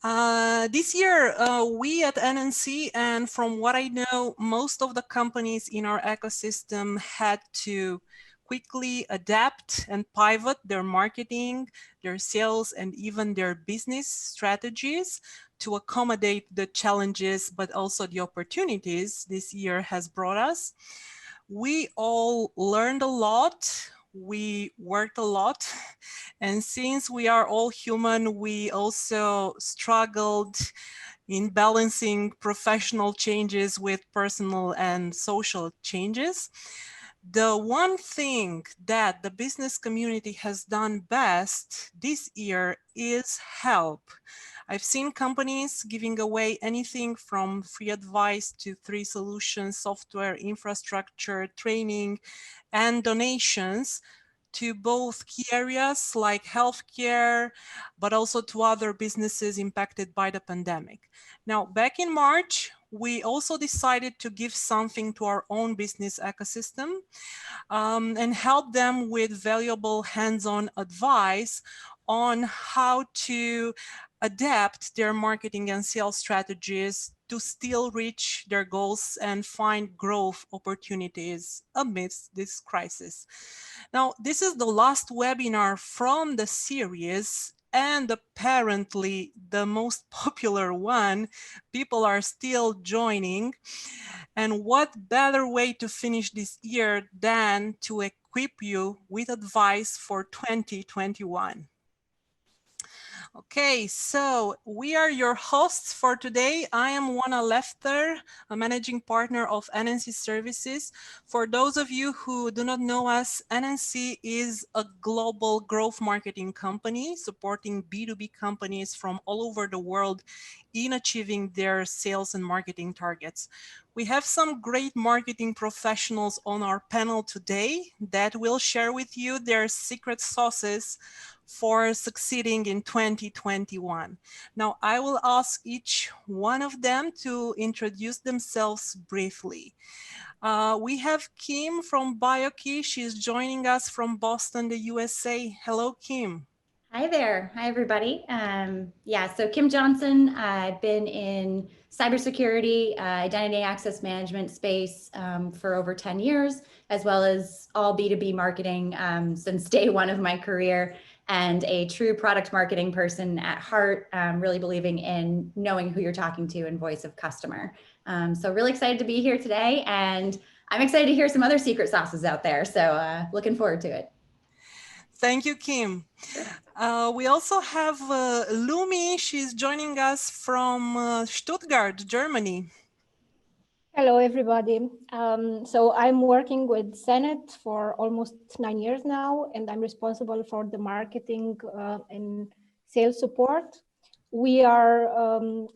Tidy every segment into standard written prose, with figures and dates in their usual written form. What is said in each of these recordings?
This year, we at NNC, and from what I know, most of the companies in our ecosystem had to quickly adapt and pivot their marketing, their sales, and even their business strategies to accommodate the challenges, but also the opportunities this year has brought us. We all learned a lot. We worked a lot. And since we are all human, we also struggled in balancing professional changes with personal and social changes. The one thing that the business community has done best this year is help. I've seen companies giving away anything from free advice to free solutions, software, infrastructure, training, and donations to both key areas like healthcare, but also to other businesses impacted by the pandemic. Now, back in March, we also decided to give something to our own business ecosystem and help them with valuable hands-on advice on how to adapt their marketing and sales strategies to still reach their goals and find growth opportunities amidst this crisis. Now, this is the last webinar from the series, and apparently the most popular one. People are still joining. And what better way to finish this year than to equip you with advice for 2021. Okay, so we are your hosts for today. I am Juana Lefter, a managing partner of NNC Services. For those of you who do not know us, NNC is a global growth marketing company supporting B2B companies from all over the world in achieving their sales and marketing targets. We have some great marketing professionals on our panel today that will share with you their secret sauces for succeeding in 2021. Now, I will ask each one of them to introduce themselves briefly. We have Kim from BioKey. She's joining us from Boston, the USA. Hello, Kim. Hi there. Hi, everybody. So Kim Johnson, I've been in cybersecurity, identity access management space for over 10 years, as well as all B2B marketing since day one of my career, and a true product marketing person at heart, really believing in knowing who you're talking to and voice of customer. So really excited to be here today, and I'm excited to hear some other secret sauces out there. So looking forward to it. Thank you, Kim. We also have Lumi. She's joining us from Stuttgart, Germany. Hello, everybody. So I'm working with CENIT for almost 9 years now, and I'm responsible for the marketing and sales support. We are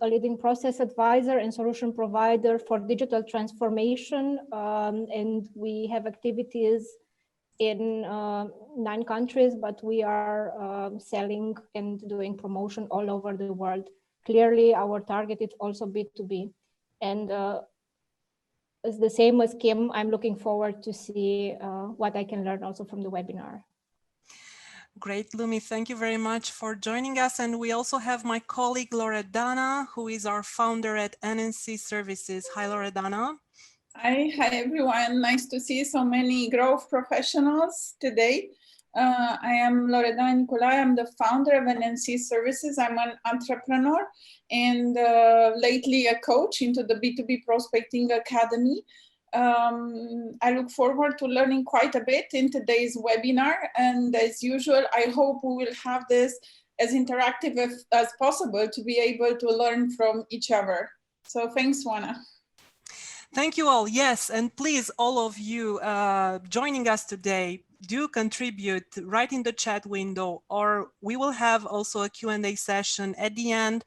a leading process advisor and solution provider for digital transformation, and we have activities in 9 countries, but we are selling and doing promotion all over the world. Clearly, our target is also B2B. And it's the same as Kim. I'm looking forward to see what I can learn also from the webinar. Great, Lumi. Thank you very much for joining us. And we also have my colleague, Loredana, who is our founder at NNC Services. Hi, Loredana. Hi everyone. Nice to see so many growth professionals today. I am Loredana Niculae. I'm the founder of NNC Services. I'm an entrepreneur and lately a coach into the B2B Prospecting Academy. I look forward to learning quite a bit in today's webinar. And as usual, I hope we will have this as interactive as possible to be able to learn from each other. So thanks, Juana. Thank you all. Yes, and please, all of you joining us today, do contribute right in the chat window, or we will have also a Q&A session at the end.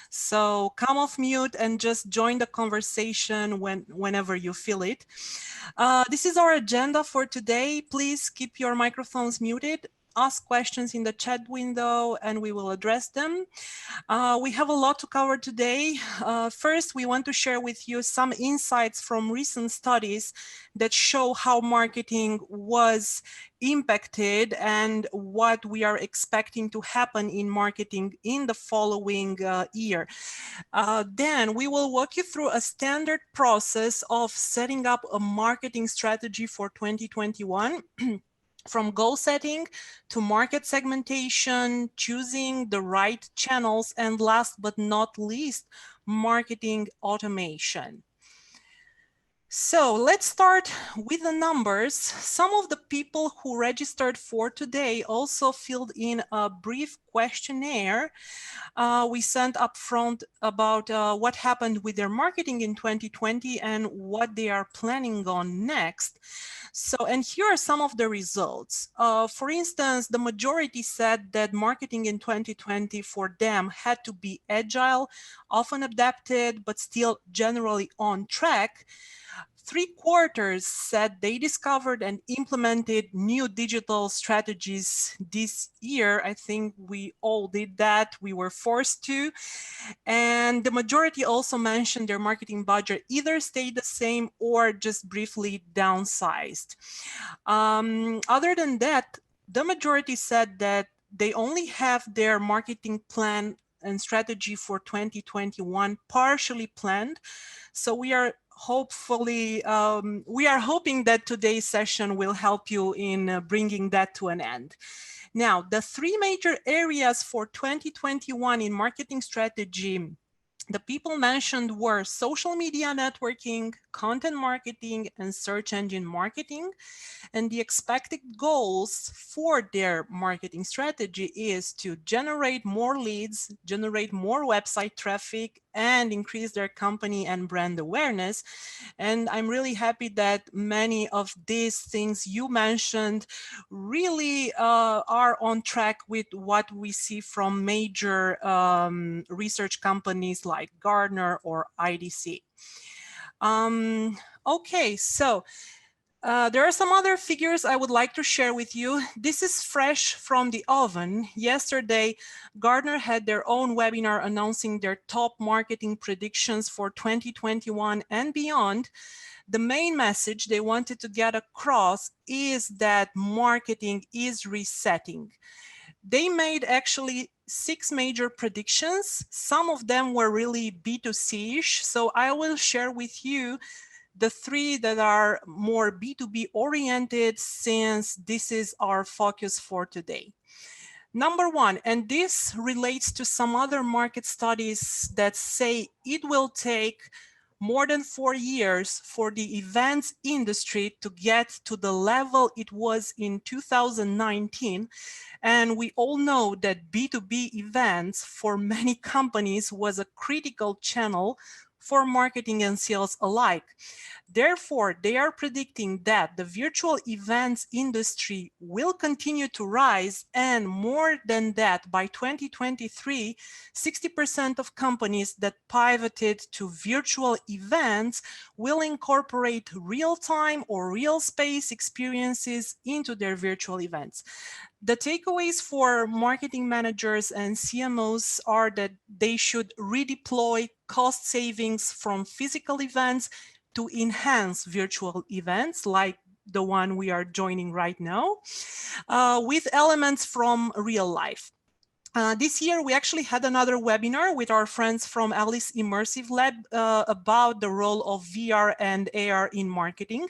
So come off mute and just join the conversation whenever you feel it. This is our agenda for today. Please keep your microphones muted. ask questions in the chat window and we will address them. We have a lot to cover today. First, we want to share with you some insights from recent studies that show how marketing was impacted and what we are expecting to happen in marketing in the following year. Then we will walk you through a standard process of setting up a marketing strategy for 2021. From goal setting to market segmentation, choosing the right channels, and last but not least, marketing automation. So let's start with the numbers. Some of the people who registered for today also filled in a brief questionnaire we sent up front about what happened with their marketing in 2020 and what they are planning on next. So, and here are some of the results. For instance, the majority said that marketing in 2020 for them had to be agile, often adapted, but still generally on track. 3/4 said they discovered and implemented new digital strategies this year. I think we all did that. We were forced to. And the majority also mentioned their marketing budget either stayed the same or just briefly downsized. Other than that, the majority said that they only have their marketing plan and strategy for 2021 partially planned. So we are hoping that today's session will help you in bringing that to an end. Now, the three major areas for 2021 in marketing strategy the people mentioned were social media networking, content marketing, and search engine marketing. And the expected goals for their marketing strategy is to generate more leads, generate more website traffic, and increase their company and brand awareness. And I'm really happy that many of these things you mentioned really are on track with what we see from major research companies like Gartner or IDC. Okay, so there are some other figures I would like to share with you. This is fresh from the oven. Yesterday, Gartner had their own webinar announcing their top marketing predictions for 2021 and beyond. The main message they wanted to get across is that marketing is resetting. They made actually 6 major predictions. Some of them were really B2C-ish, so I will share with you the 3 that are more B2B oriented, since this is our focus for today. Number 1, and this relates to some other market studies that say it will take more than 4 years for the events industry to get to the level it was in 2019. And we all know that B2B events for many companies was a critical channel for marketing and sales alike. Therefore, they are predicting that the virtual events industry will continue to rise, and more than that, by 2023, 60% of companies that pivoted to virtual events will incorporate real-time or real space experiences into their virtual events. The takeaways for marketing managers and CMOs are that they should redeploy cost savings from physical events to enhance virtual events like the one we are joining right now, with elements from real life. This year, we actually had another webinar with our friends from Alice Immersive Lab about the role of VR and AR in marketing.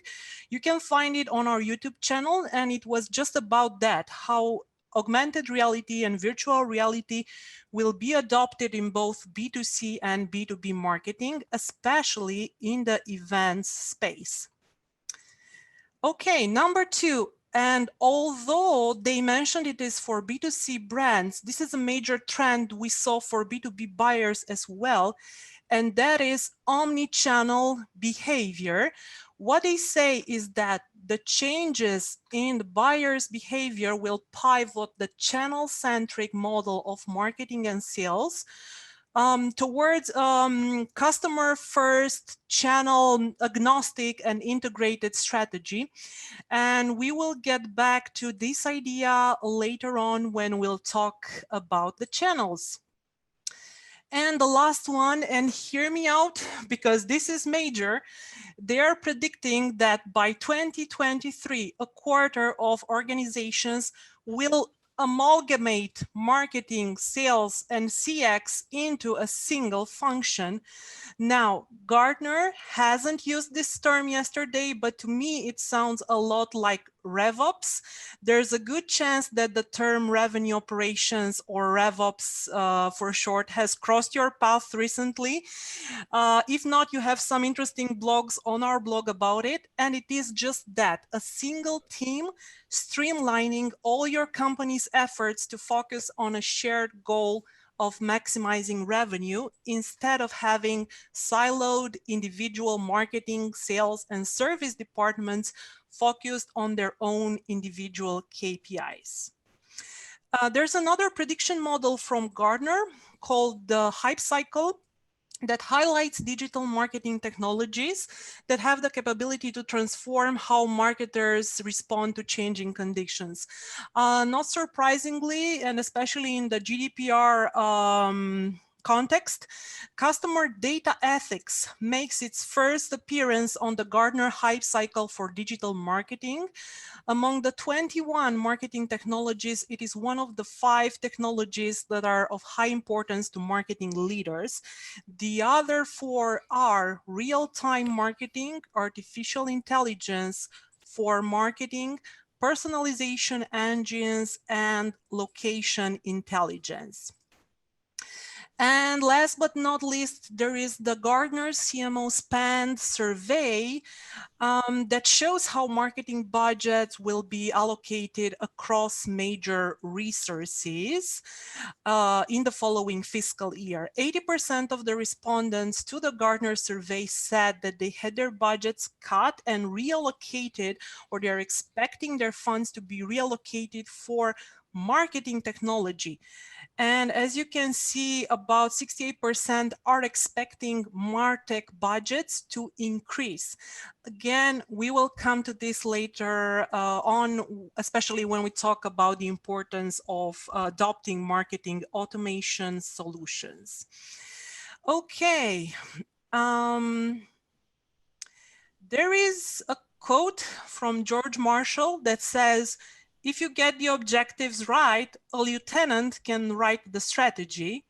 You can find it on our YouTube channel, and it was just about that, how augmented reality and virtual reality will be adopted in both B2C and B2B marketing, especially in the events space. Okay, number 2. And although they mentioned it is for B2C brands, this is a major trend we saw for B2B buyers as well, and that is omni-channel behavior. What they say is that the changes in the buyer's behavior will pivot the channel-centric model of marketing and sales towards customer first, channel agnostic and integrated strategy. And we will get back to this idea later on when we'll talk about the channels. And the last one, and hear me out because this is major, they are predicting that by 2023, a quarter of organizations will amalgamate marketing, sales, and CX into a single function. Now, Gartner hasn't used this term yesterday, but to me, it sounds a lot like RevOps. There's a good chance that the term revenue operations, or RevOps for short, has crossed your path recently. If not, you have some interesting blogs on our blog about it. And it is just that, a single team streamlining all your company's efforts to focus on a shared goal of maximizing revenue instead of having siloed individual marketing, sales, and service departments focused on their own individual KPIs. There's another prediction model from Gartner called the Hype Cycle that highlights digital marketing technologies that have the capability to transform how marketers respond to changing conditions. Not surprisingly, and especially in the GDPR context, customer data ethics makes its first appearance on the Gartner Hype Cycle for digital marketing. Among the 21 marketing technologies, it is one of the 5 technologies that are of high importance to marketing leaders. The other 4 are real-time marketing, artificial intelligence for marketing, personalization engines, and location intelligence. And last but not least, there is the Gartner CMO Spend survey that shows how marketing budgets will be allocated across major resources in the following fiscal year. 80% of the respondents to the Gartner survey said that they had their budgets cut and reallocated, or they're expecting their funds to be reallocated for marketing technology. And as you can see, about 68% are expecting MarTech budgets to increase. Again, we will come to this later on, especially when we talk about the importance of adopting marketing automation solutions. Okay. There is a quote from George Marshall that says, "If you get the objectives right, a lieutenant can write the strategy."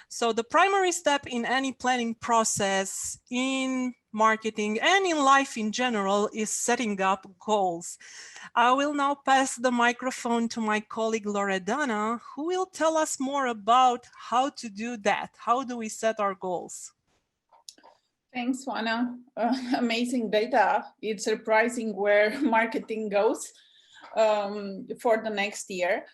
So the primary step in any planning process in marketing and in life in general is setting up goals. I will now pass the microphone to my colleague Loredana, who will tell us more about how to do that. How do we set our goals? Thanks, Juana. Amazing data. It's surprising where marketing goes for the next year.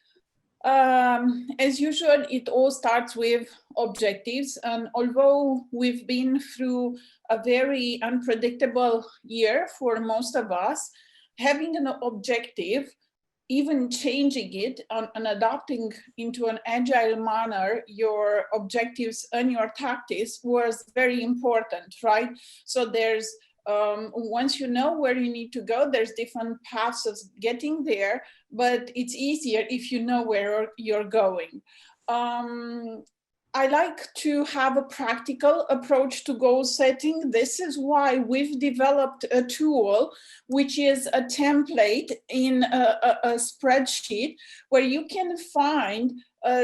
As usual, it all starts with objectives. And although we've been through a very unpredictable year for most of us, having an objective, even changing it and adapting into an agile manner your objectives and your tactics was very important, right? So there's once you know where you need to go, there's different paths of getting there, but it's easier if you know where you're going. I like to have a practical approach to goal setting. This is why we've developed a tool, which is a template in a spreadsheet where you can find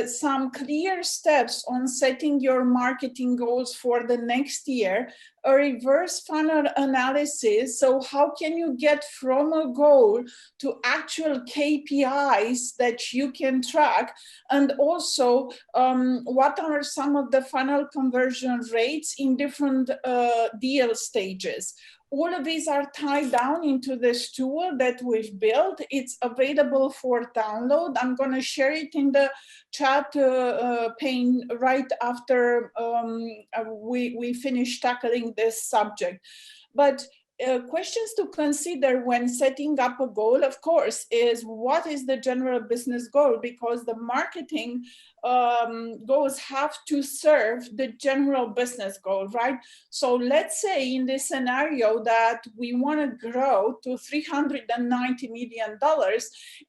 some clear steps on setting your marketing goals for the next year, a reverse funnel analysis. So how can you get from a goal to actual KPIs that you can track? And also, what are some of the funnel conversion rates in different deal stages? All of these are tied down into this tool that we've built. It's available for download. I'm going to share it in the chat pane right after we finish tackling this subject. But questions to consider when setting up a goal, of course, is what is the general business goal? Because the marketing goals have to serve the general business goal, right? So let's say in this scenario that we want to grow to $390 million,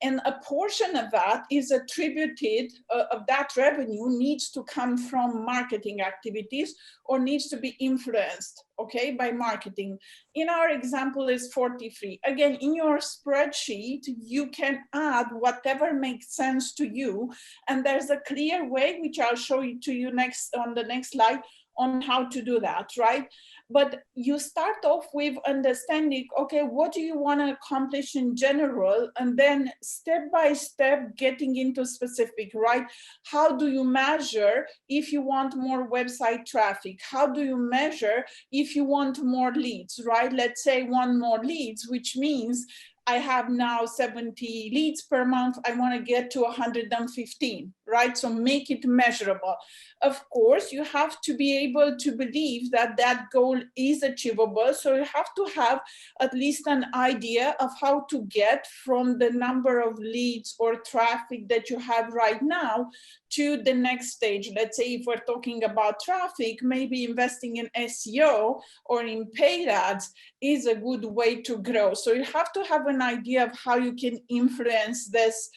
and a portion of that is attributed, of that revenue needs to come from marketing activities or needs to be influenced, okay, by marketing. In our example is 43. Again, in your spreadsheet, you can add whatever makes sense to you. And there's a clear way, which I'll show you to you next on the next slide, on how to do that, right? But you start off with understanding, okay, what do you want to accomplish in general? And then step by step getting into specific, right? How do you measure if you want more website traffic? How do you measure if you want more leads, right? Let's say one more leads, which means I have now 70 leads per month. I want to get to 115, right? So make it measurable. Of course, you have to be able to believe that that goal is achievable. So you have to have at least an idea of how to get from the number of leads or traffic that you have right now to the next stage. Let's say if we're talking about traffic, maybe investing in SEO or in paid ads is a good way to grow. So you have to have an idea of how you can influence this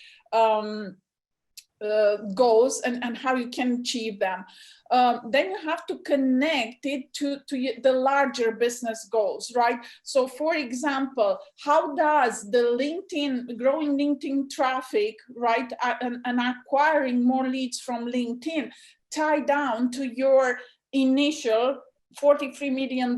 goals and how you can achieve them. Then you have to connect it to the larger business goals, right? So for example, how does the growing LinkedIn traffic, right, and acquiring more leads from LinkedIn tie down to your initial $43 million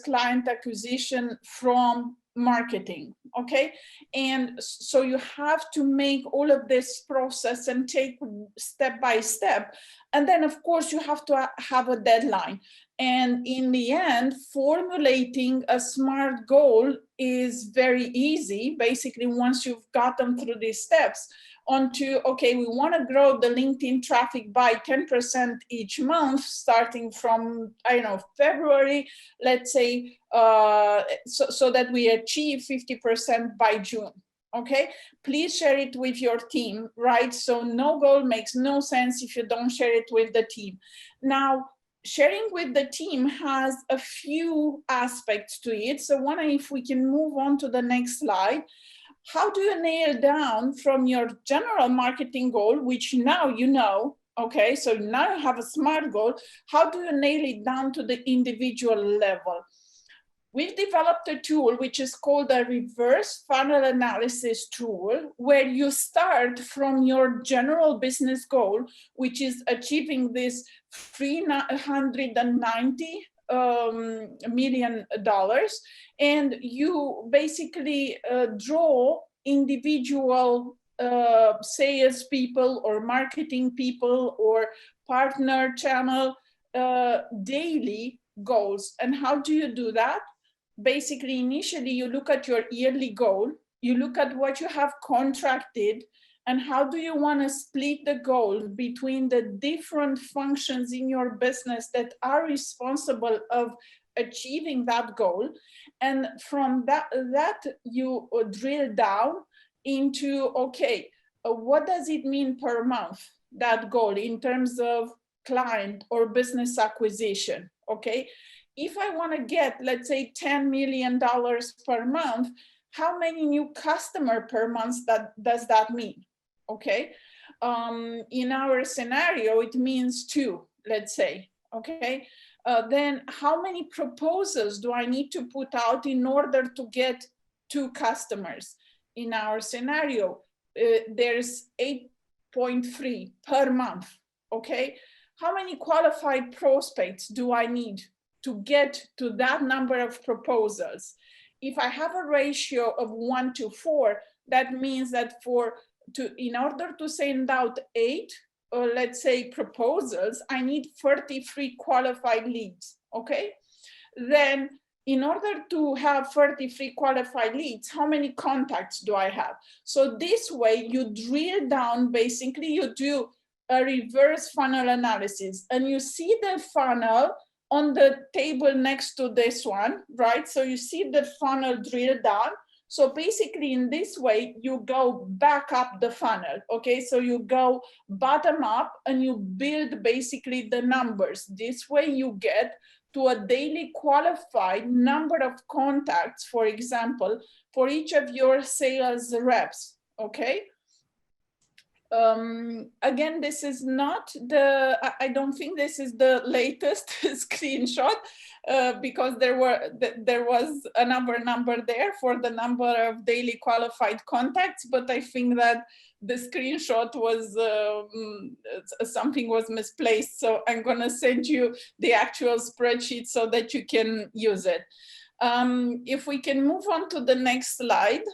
client acquisition from marketing, okay? And so you have to make all of this process and take step by step. And then of course you have to have a deadline. And in the end, formulating a SMART goal is very easy. Basically, once you've gotten through these steps, onto, okay, we want to grow the LinkedIn traffic by 10% each month, starting from, I don't know, February, let's say, so that we achieve 50% by June. Okay, please share it with your team, right? So no goal makes no sense if you don't share it with the team. Now, sharing with the team has a few aspects to it. So one, if we can move on to the next slide. How do you nail down from your general marketing goal, which now you know, okay, so now you have a SMART goal, how do you nail it down to the individual level? We've developed a tool which is called a reverse funnel analysis tool, where you start from your general business goal, which is achieving this $390 million, and you basically draw individual sales people or marketing people or partner channel daily goals. And how do you do that? Basically, initially you look at your yearly goal, you look at what you have contracted, and how do you want to split the goal between the different functions in your business that are responsible of achieving that goal. And from that you drill down into, okay, what does it mean per month, that goal, in terms of client or business acquisition, okay? If I want to get, let's say, $10 million per month, how many new customer per month does that mean? Okay, in our scenario, it means 2, let's say, okay? Then how many proposals do I need to put out in order to get 2 customers? In our scenario, there's 8.3 per month, okay? How many qualified prospects do I need to get to that number of proposals? If I have a ratio of 1 to 4, that means that in order to send out 8, or let's say proposals, I need 33 qualified leads, okay? Then in order to have 33 qualified leads, how many contacts do I have? So this way you drill down, basically you do a reverse funnel analysis, and you see the funnel on the table next to this one, right? So you see the funnel drill down. So basically in this way, you go back up the funnel, okay? So you go bottom up and you build basically the numbers. This way you get to a daily qualified number of contacts, for example, for each of your sales reps, okay? Again, this is not I don't think this is the latest screenshot because there was another number there for the number of daily qualified contacts, but I think that the screenshot was something was misplaced. So I'm gonna send you the actual spreadsheet so that you can use it. If we can move on to the next slide.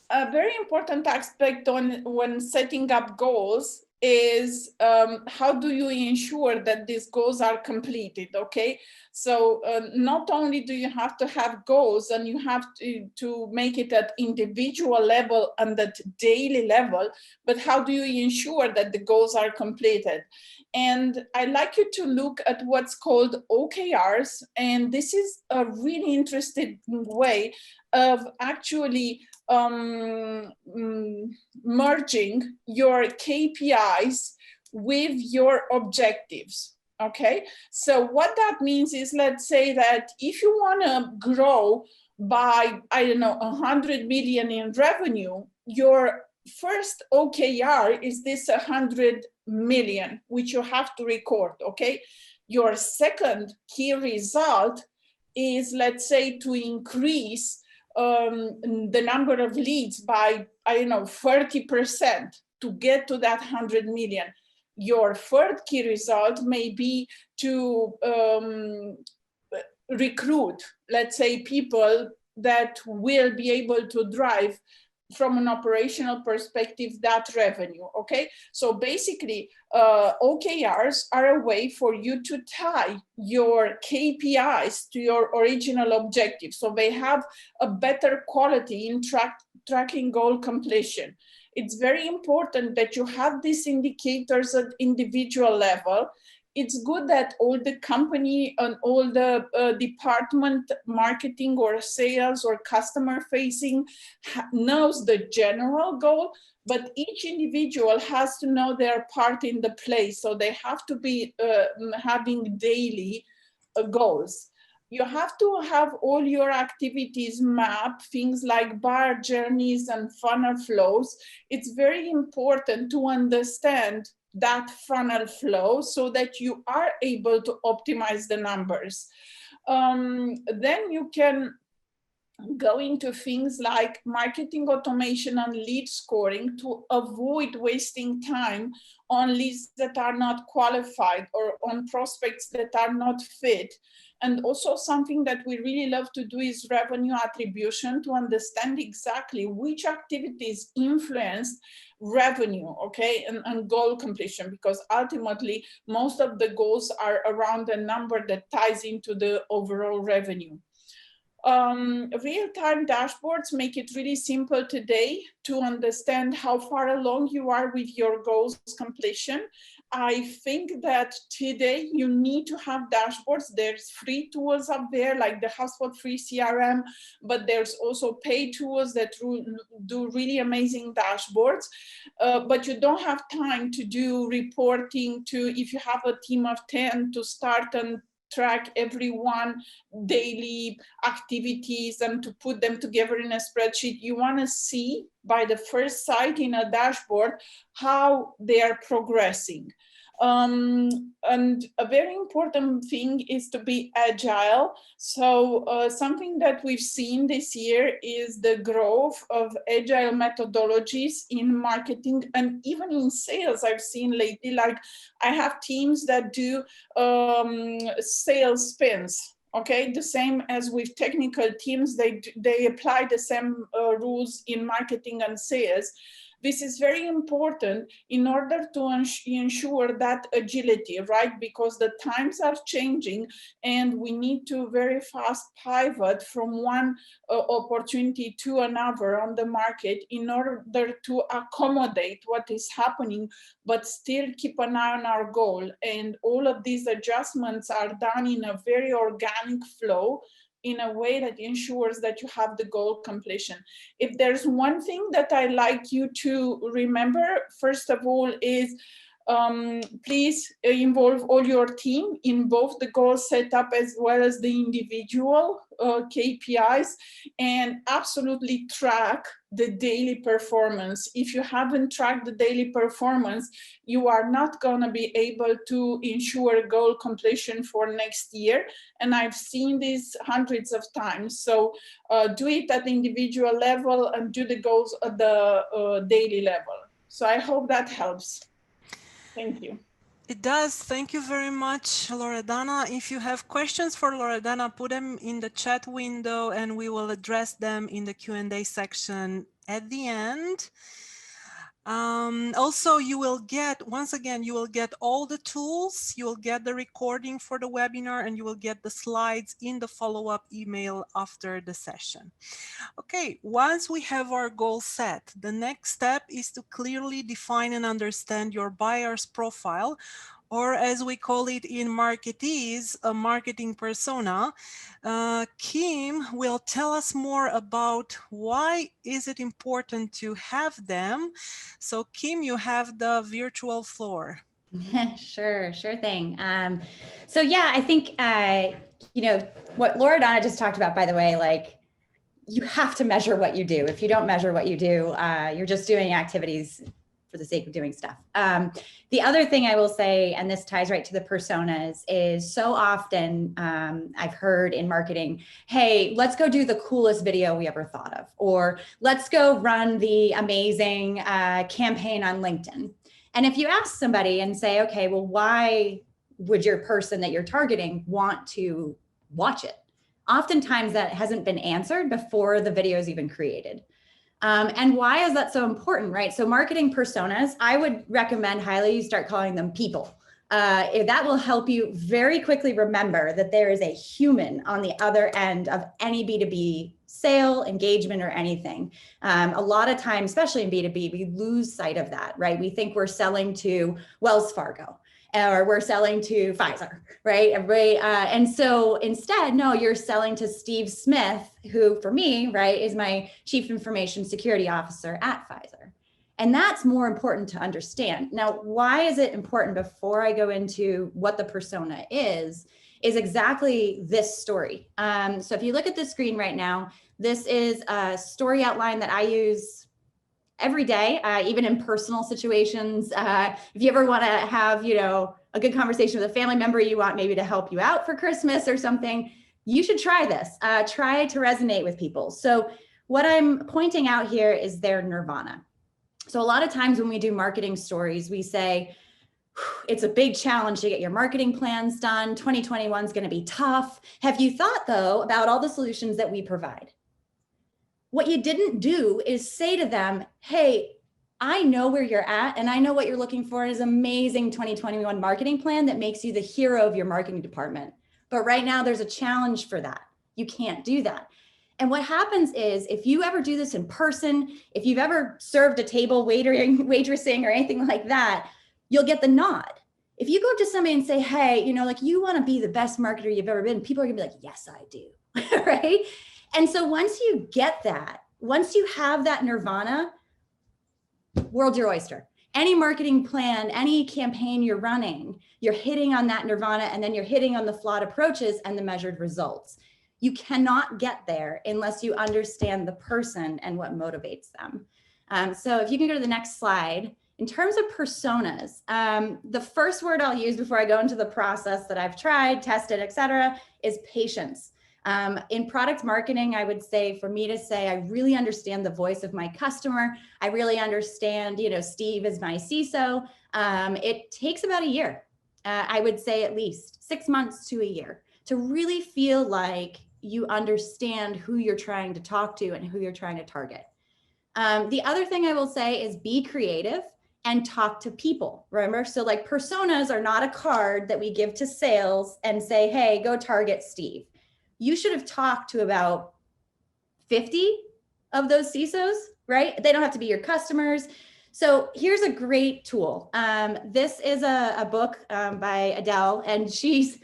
A very important aspect when setting up goals is how do you ensure that these goals are completed, okay? So not only do you have to have goals and you have to make it at individual level and at daily level, but how do you ensure that the goals are completed? And I'd like you to look at what's called OKRs, and this is a really interesting way of actually merging your KPIs with your objectives, okay? So what that means is, let's say that if you want to grow by, I don't know, 100 million in revenue, your first OKR is this 100 million, which you have to record, okay? Your second key result is, let's say, to increase the number of leads by, I don't know, 30% to get to that 100 million. Your third key result may be to recruit, let's say, people that will be able to drive from an operational perspective that revenue, okay? So basically, OKRs are a way for you to tie your KPIs to your original objective. So they have a better quality in tracking goal completion. It's very important that you have these indicators at individual level. It's good that all the company and all the department, marketing or sales or customer facing knows the general goal, but each individual has to know their part in the play. So they have to be having daily goals. You have to have all your activities mapped, things like bar journeys and funnel flows. It's very important to understand that funnel flow so that you are able to optimize the numbers. Then you can go into things like marketing automation and lead scoring to avoid wasting time on leads that are not qualified or on prospects that are not fit. And also something that we really love to do is revenue attribution, to understand exactly which activities influence revenue, okay, and goal completion, because ultimately most of the goals are around a number that ties into the overall revenue. Real-time dashboards make it really simple today to understand how far along you are with your goals completion. I think that today you need to have dashboards. There's free tools up there like the HubSpot free CRM, but there's also paid tools that do really amazing dashboards. But you don't have time to do reporting if you have a team of 10 to start and track everyone daily activities and to put them together in a spreadsheet. You want to see by the first sight in a dashboard how they are progressing. And a very important thing is to be agile. So something that we've seen this year is the growth of agile methodologies in marketing and even in sales. I've seen lately, like I have teams that do sales spins. Okay, the same as with technical teams, they apply the same rules in marketing and sales. This is very important in order to ensure that agility, right? Because the times are changing and we need to very fast pivot from one opportunity to another on the market in order to accommodate what is happening, but still keep an eye on our goal. And all of these adjustments are done in a very organic flow in a way that ensures that you have the goal completion. If there's one thing that I like you to remember, first of all, is please involve all your team in both the goal setup as well as the individual KPIs, and absolutely track the daily performance. If you haven't tracked the daily performance, you are not going to be able to ensure goal completion for next year. And I've seen this hundreds of times. So do it at the individual level and do the goals at the daily level. So I hope that helps. Thank you. It does. Thank you very much, Loredana. If you have questions for Loredana, put them in the chat window and we will address them in the Q&A section at the end. Also, you will get, once again, you will get all the tools, you will get the recording for the webinar, and you will get the slides in the follow-up email after the session. Okay, once we have our goal set, the next step is to clearly define and understand your buyer's profile, or as we call it in marketese, a marketing persona. Kim will tell us more about why is it important to have them. So Kim, you have the virtual floor. Sure thing. So yeah, I think, you know, what Loredana just talked about, by the way, like, you have to measure what you do. If you don't measure what you do, you're just doing activities for the sake of doing stuff. The other thing I will say, and this ties right to the personas, is so often I've heard in marketing, hey, let's go do the coolest video we ever thought of, or let's go run the amazing campaign on LinkedIn. And if you ask somebody and say, okay, well, why would your person that you're targeting want to watch it? Oftentimes that hasn't been answered before the video is even created. And why is that so important, right? So marketing personas, I would recommend highly you start calling them people. That will help you very quickly remember that there is a human on the other end of any B2B sale, engagement, or anything. A lot of times, especially in B2B, we lose sight of that, right? We think we're selling to Wells Fargo, or we're selling to Pfizer, right? And so instead, no, you're selling to Steve Smith, who for me, right, is my Chief Information Security Officer at Pfizer. And that's more important to understand. Now, why is it important before I go into what the persona is exactly this story. So if you look at the screen right now, this is a story outline that I use every day, even in personal situations. If you ever want to have, you know, a good conversation with a family member you want maybe to help you out for Christmas or something, you should try this. Try to resonate with people. So what I'm pointing out here is their Nirvana. So a lot of times when we do marketing stories, we say, it's a big challenge to get your marketing plans done. 2021 is going to be tough. Have you thought, though, about all the solutions that we provide? What you didn't do is say to them, hey, I know where you're at and I know what you're looking for is an amazing 2021 marketing plan that makes you the hero of your marketing department. But right now there's a challenge for that. You can't do that. And what happens is if you ever do this in person, if you've ever served a table waitressing or anything like that, you'll get the nod. If you go up to somebody and say, hey, you know, like you want to be the best marketer you've ever been, people are gonna be like, yes, I do, right? And so once you get that, once you have that Nirvana, world's your oyster. Any marketing plan, any campaign you're running, you're hitting on that Nirvana and then you're hitting on the flawed approaches and the measured results. You cannot get there unless you understand the person and what motivates them. So if you can go to the next slide. In terms of personas, the first word I'll use before I go into the process that I've tried, tested, et cetera, is patience. In product marketing, I would say for me to say, I really understand the voice of my customer. I really understand, you know, Steve is my CISO. It takes about a year. I would say at least 6 months to a year to really feel like you understand who you're trying to talk to and who you're trying to target. The other thing I will say is be creative and talk to people, remember? So like personas are not a card that we give to sales and say, hey, go target Steve. You should have talked to about 50 of those CISOs, right? They don't have to be your customers. So here's a great tool. This is a book by Adele, and she's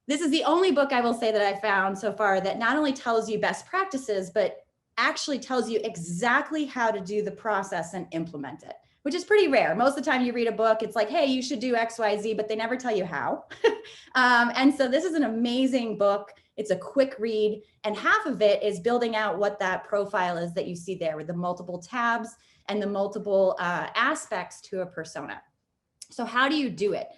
This is the only book I will say that I found so far that not only tells you best practices, but actually tells you exactly how to do the process and implement it, which is pretty rare. Most of the time you read a book, it's like, hey, you should do X, Y, Z, but they never tell you how. And so this is an amazing book. It's a quick read, and half of it is building out what that profile is that you see there with the multiple tabs and the multiple aspects to a persona. So how do you do it?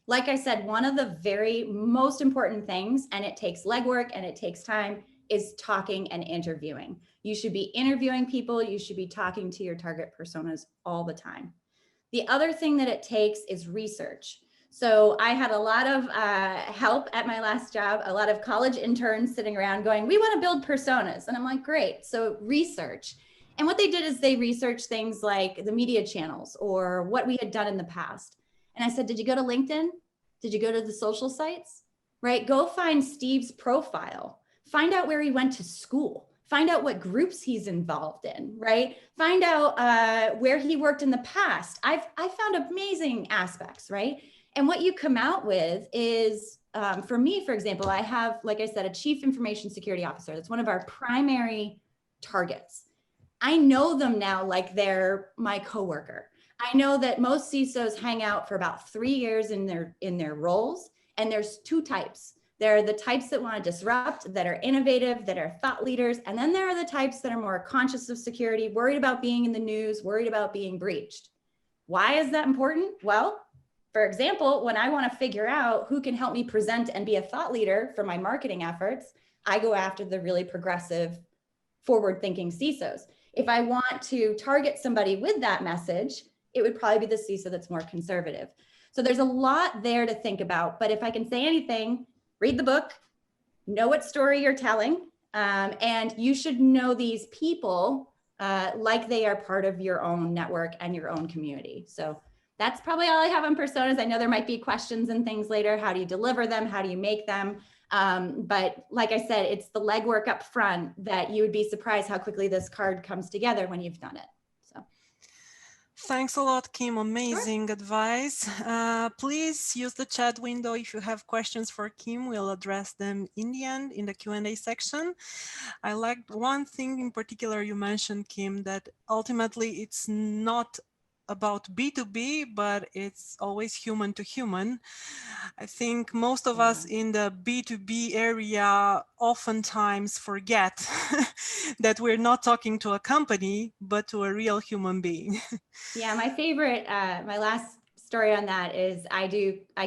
Like I said, one of the very most important things, and it takes legwork and it takes time, is talking and interviewing. You should be interviewing people. You should be talking to your target personas all the time. The other thing that it takes is research. So I had a lot of help at my last job, a lot of college interns sitting around going, we want to build personas. And I'm like, great. So research. And what they did is they researched things like the media channels or what we had done in the past. And I said, did you go to LinkedIn? Did you go to the social sites? Right? Go find Steve's profile. Find out where he went to school. Find out what groups he's involved in, right? Find out where he worked in the past. I found amazing aspects, right? And what you come out with is, for me, for example, I have, like I said, a chief information security officer. That's one of our primary targets. I know them now like they're my coworker. I know that most CISOs hang out for about 3 years in their roles, and there's two types. There are the types that want to disrupt, that are innovative, that are thought leaders, and then there are the types that are more conscious of security, worried about being in the news, worried about being breached. Why is that important? Well, for example, when I want to figure out who can help me present and be a thought leader for my marketing efforts, I go after the really progressive, forward-thinking CISOs. If I want to target somebody with that message, it would probably be the CISO that's more conservative. So there's a lot there to think about, but if I can say anything, read the book, know what story you're telling, and you should know these people like they are part of your own network and your own community. So that's probably all I have on personas. I know there might be questions and things later. How do you deliver them? How do you make them? But like I said, it's the legwork up front that you would be surprised how quickly this card comes together when you've done it. So. Thanks a lot, Kim. Amazing advice. Please use the chat window if you have questions for Kim. We'll address them in the end in the Q&A section. I liked one thing in particular you mentioned, Kim, that ultimately it's not about B2B, but it's always human to human. I think most of us in the B2B area oftentimes forget that we're not talking to a company, but to a real human being. Yeah, my favorite, my last story on that is I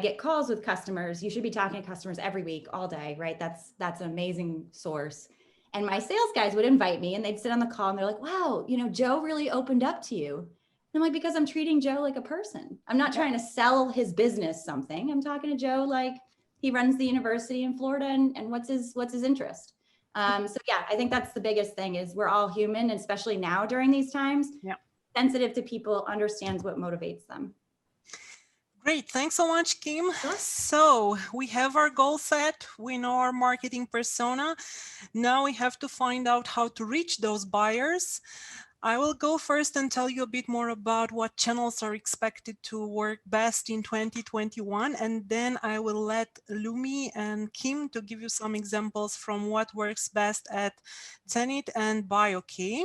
get calls with customers. You should be talking to customers every week, all day, right? That's an amazing source. And my sales guys would invite me and they'd sit on the call and they're like, wow, you know, Joe really opened up to you. I'm like, because I'm treating Joe like a person. I'm not trying to sell his business something. I'm talking to Joe like he runs the university in Florida and what's his interest. So yeah, I think that's the biggest thing is we're all human, especially now during these times. Yeah. Sensitive to people, understands what motivates them. Great, thanks so much, Kim. So we have our goal set, we know our marketing persona. Now we have to find out how to reach those buyers. I will go first and tell you a bit more about what channels are expected to work best in 2021, and then I will let Lumi and Kim to give you some examples from what works best at CENIT and BioKey.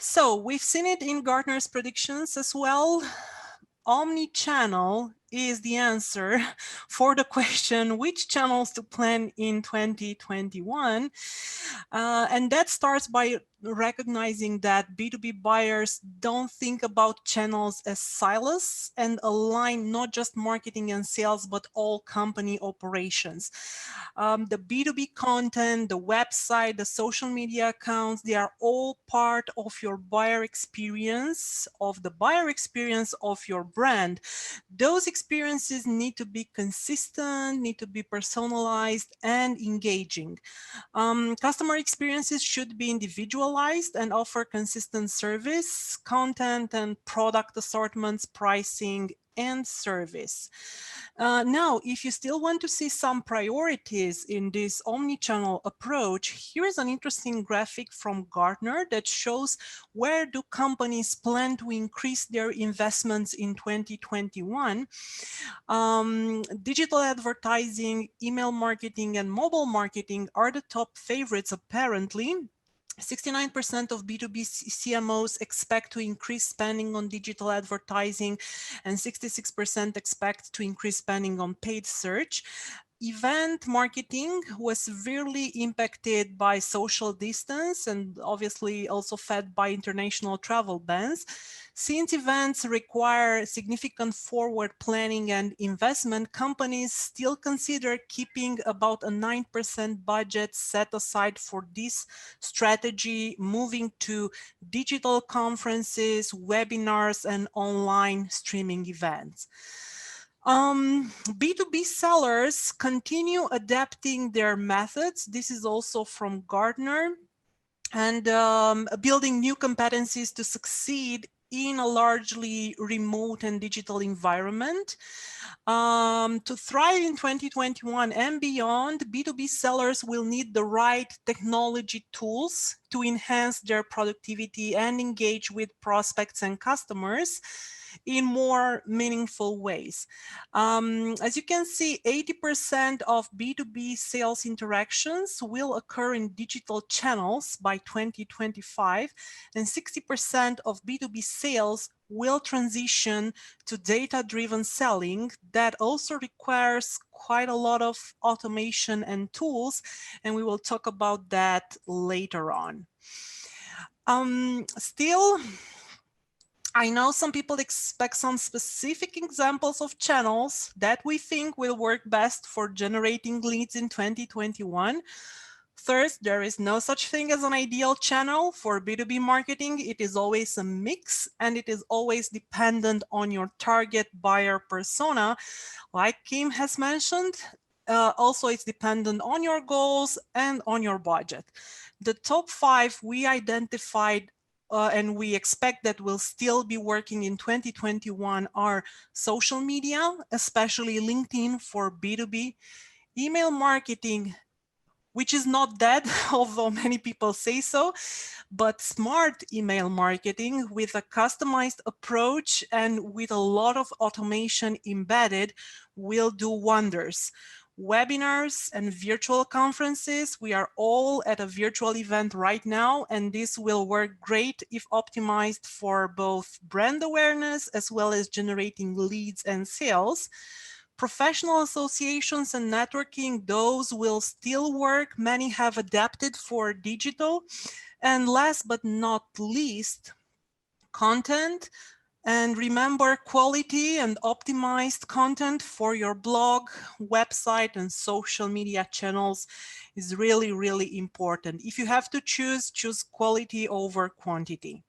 So we've seen it in Gartner's predictions as well. Omni-channel is the answer for the question, which channels to plan in 2021? And that starts by recognizing that B2B buyers don't think about channels as silos and align not just marketing and sales, but all company operations. The B2B content, the website, the social media accounts, they are all part of your buyer experience, of the buyer experience of your brand. Those experiences need to be consistent, need to be personalized and engaging. Customer experiences should be individualized and offer consistent service, content and product assortments, pricing, and service. Now, if you still want to see some priorities in this omni-channel approach, here is an interesting graphic from Gartner that shows where do companies plan to increase their investments in 2021. Digital advertising, email marketing, and mobile marketing are the top favorites apparently. 69% of B2B CMOs expect to increase spending on digital advertising, and 66% expect to increase spending on paid search. Event marketing was severely impacted by social distance and obviously also fed by international travel bans. Since events require significant forward planning and investment, companies still consider keeping about a 9% budget set aside for this strategy, moving to digital conferences, webinars, and online streaming events. B2B sellers continue adapting their methods. This is also from Gartner, and building new competencies to succeed in a largely remote and digital environment. To thrive in 2021 and beyond, B2B sellers will need the right technology tools to enhance their productivity and engage with prospects and customers in more meaningful ways. As you can see, 80% of B2B sales interactions will occur in digital channels by 2025, and 60% of B2B sales will transition to data-driven selling. That also requires quite a lot of automation and tools, and we will talk about that later on. Still, I know some people expect some specific examples of channels that we think will work best for generating leads in 2021. First, there is no such thing as an ideal channel for B2B marketing. It is always a mix, and it is always dependent on your target buyer persona. Like Kim has mentioned, also it's dependent on your goals and on your budget. The top 5 we identified and we expect that will still be working in 2021 are social media, especially LinkedIn for B2B, email marketing, which is not dead, although many people say so, but smart email marketing with a customized approach and with a lot of automation embedded will do wonders. Webinars and virtual conferences, we are all at a virtual event right now, and this will work great if optimized for both brand awareness as well as generating leads and sales. Professional associations and networking, those will still work. Many have adapted for digital. And last but not least, content. And remember, quality and optimized content for your blog, website, and social media channels is really, really important. If you have to choose quality over quantity.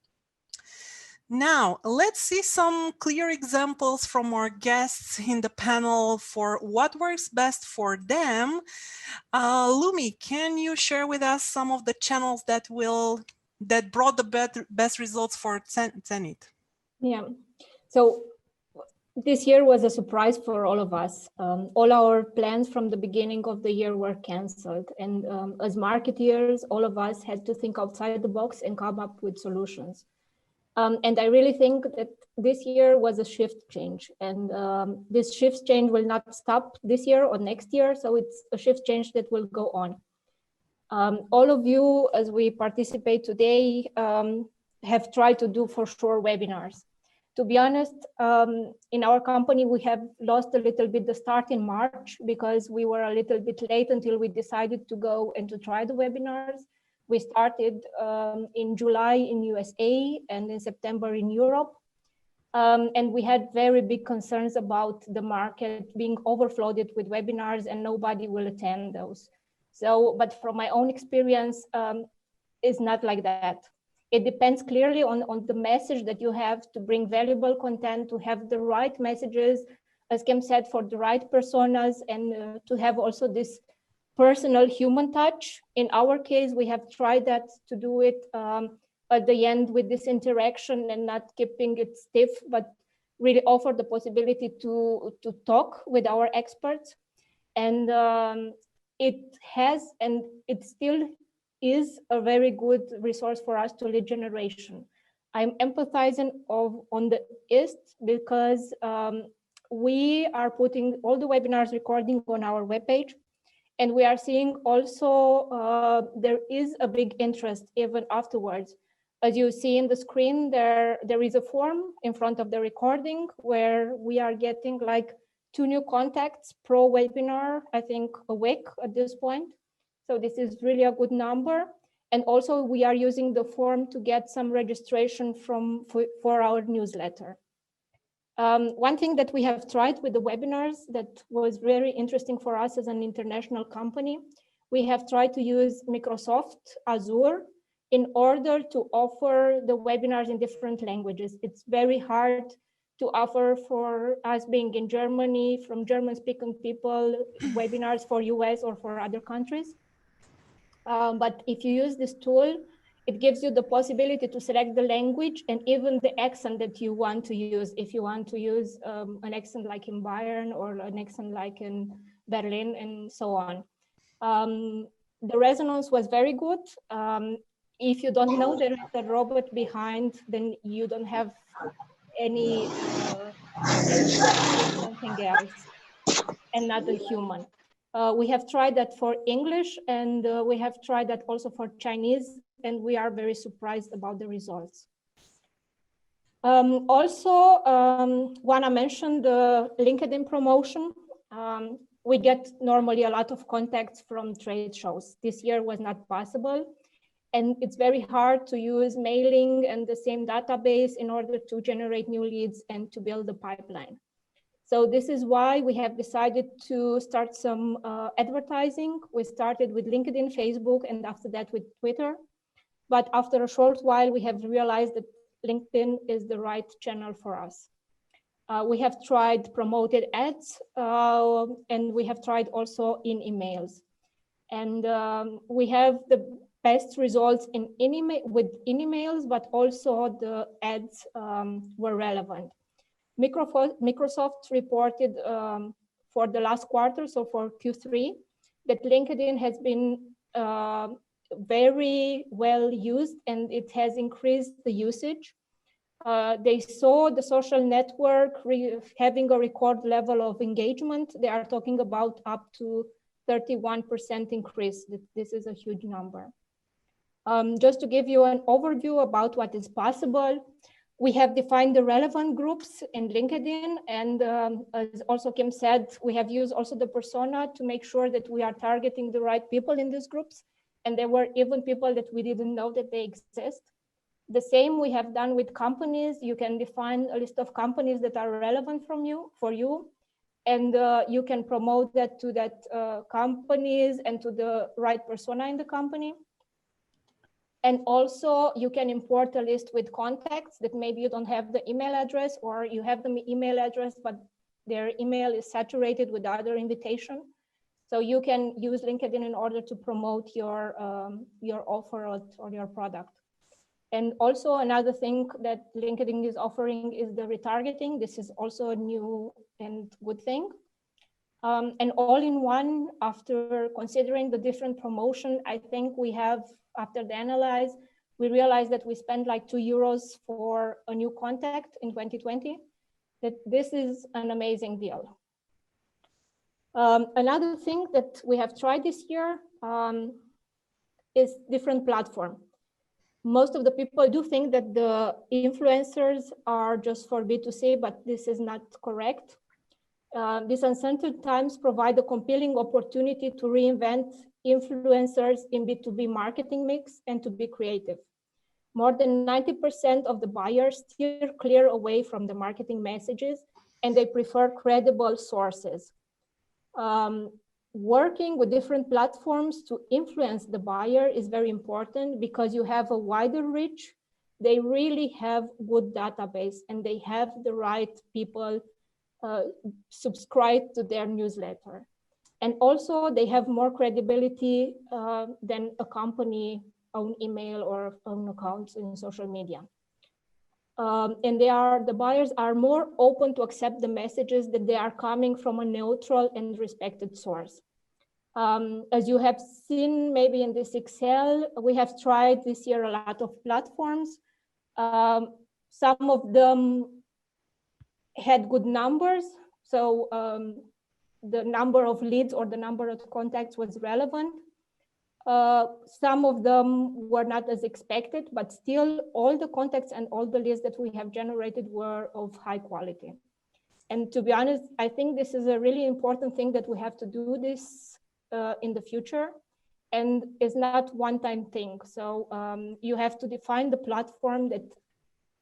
Now, let's see some clear examples from our guests in the panel for what works best for them. Lumi, can you share with us some of the channels that brought the best results for CENIT? Yeah, so this year was a surprise for all of us. All our plans from the beginning of the year were canceled. And as marketeers, all of us had to think outside the box and come up with solutions. And I really think that this year was a shift change. And this shift change will not stop this year or next year. So it's a shift change that will go on. All of you, as we participate today, have tried to do for sure webinars. To be honest, in our company, we have lost a little bit the start in March because we were a little bit late until we decided to go and to try the webinars. We started in July in USA and in September in Europe. And we had very big concerns about the market being overflooded with webinars and nobody will attend those. So, but from my own experience, it's not like that. It depends clearly on the message that you have to bring valuable content, to have the right messages, as Kim said, for the right personas, and to have also this personal human touch. In our case, we have tried that to do it at the end with this interaction and not keeping it stiff, but really offer the possibility to talk with our experts. And it has, and it still is a very good resource for us to lead generation. I'm empathizing on the East because we are putting all the webinars recording on our webpage. And we are seeing also there is a big interest even afterwards. As you see in the screen, there is a form in front of the recording where we are getting like 2 new contacts per webinar, I think a week at this point. So this is really a good number. And also we are using the form to get some registration for our newsletter. One thing that we have tried with the webinars that was very interesting for us as an international company, we have tried to use Microsoft Azure in order to offer the webinars in different languages. It's very hard to offer for us being in Germany, from German-speaking people, webinars for US or for other countries. But if you use this tool, it gives you the possibility to select the language and even the accent that you want to use. If you want to use an accent like in Bayern or an accent like in Berlin and so on. The resonance was very good. If you don't know there is a robot behind, then you don't have any sense that it's something else and not a human. We have tried that for English, and we have tried that also for Chinese, and we are very surprised about the results. Also, Juana mentioned the LinkedIn promotion. We get normally a lot of contacts from trade shows. This year was not possible. And it's very hard to use mailing and the same database in order to generate new leads and to build the pipeline. So this is why we have decided to start some advertising. We started with LinkedIn, Facebook, and after that with Twitter. But after a short while, we have realized that LinkedIn is the right channel for us. We have tried promoted ads, and we have tried also in emails. And we have the best results in with emails, but also the ads were relevant. Microsoft reported for the last quarter, so for Q3, that LinkedIn has been very well used and it has increased the usage. They saw the social network having a record level of engagement. They are talking about up to 31% increase. This is a huge number. Just to give you an overview about what is possible, we have defined the relevant groups in LinkedIn, and as also Kim said, we have used also the persona to make sure that we are targeting the right people in these groups, and there were even people that we didn't know that they exist. The same we have done with companies. You can define a list of companies that are relevant for you, and you can promote that to that companies and to the right persona in the company. And also you can import a list with contacts that maybe you don't have the email address, or you have the email address, but their email is saturated with other invitation. So you can use LinkedIn in order to promote your offer or your product. And also another thing that LinkedIn is offering is the retargeting. This is also a new and good thing. And all in one, after considering the different promotion, I think we have, after the analyze, we realized that we spent like €2 for a new contact in 2020, that this is an amazing deal. Another thing that we have tried this year is different platform. Most of the people do think that the influencers are just for B2C, but this is not correct. These uncertain times provide a compelling opportunity to reinvent influencers in B2B marketing mix and to be creative. More than 90% of the buyers steer clear away from the marketing messages, and they prefer credible sources. Working with different platforms to influence the buyer is very important because you have a wider reach. They really have good database and they have the right people subscribe to their newsletter. And also they have more credibility than a company own email or own accounts in social media. And the buyers are more open to accept the messages that they are coming from a neutral and respected source. As you have seen maybe in this Excel, we have tried this year a lot of platforms. Some of them had good numbers. So the number of leads or the number of contacts was relevant. Some of them were not as expected, but still all the contacts and all the leads that we have generated were of high quality. And to be honest, I think this is a really important thing that we have to do this in the future. And it's not one-time thing. So you have to define the platform that